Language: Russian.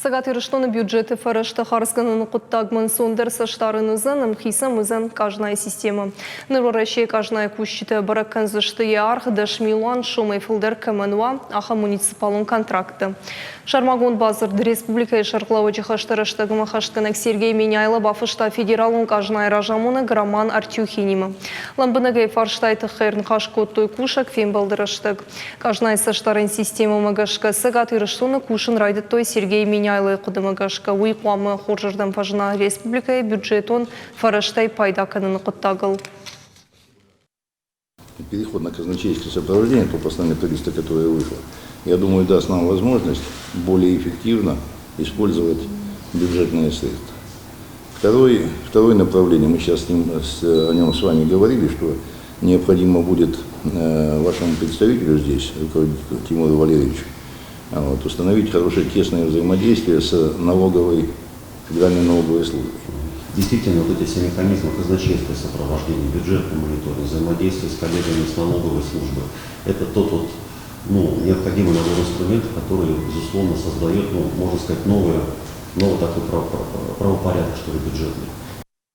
Сагат ирыштоны бюджеты фарышты харсганын куттагмын сондер саштарын узан, мхисам узан кажная система. Нырворащей кажная кущита баракканзышты арх даш Милан шумай филдер камануа аха муниципалун контракты. Шармагон базар республика и шарклавочи хаштарыштагыма хаштканак Сергей Меняйло бафышта федералун кажная ражамуна Граман Артюхинима. Ламбанагай фарштайты херн хашкоттой кушак фембалдырыштаг. Кажная саштарын система магашка сагат ирыштоны кушын райдет той Сергей Меняйло кудымагашка уйқуамы хоржырдан пажына республика и бюджетон фарыштай пайдаканын куттагыл. Переход на казначейское сопровождение, то постановление правительства, которое вышло, я думаю, даст нам возможность более эффективно использовать бюджетные средства. Второе направление, мы сейчас о нем с вами говорили, что необходимо будет вашему представителю здесь, руководителю Тимуру Валерьевичу, установить хорошее тесное взаимодействие с федеральной налоговой службой. Действительно, вот эти все механизмы казначейства, сопровождения, бюджетный мониторинг, взаимодействие с коллегами с налоговой службы, это тот необходимый набор инструментов, который, безусловно, создает, можно сказать, новый такой правопорядок, что ли, бюджетный.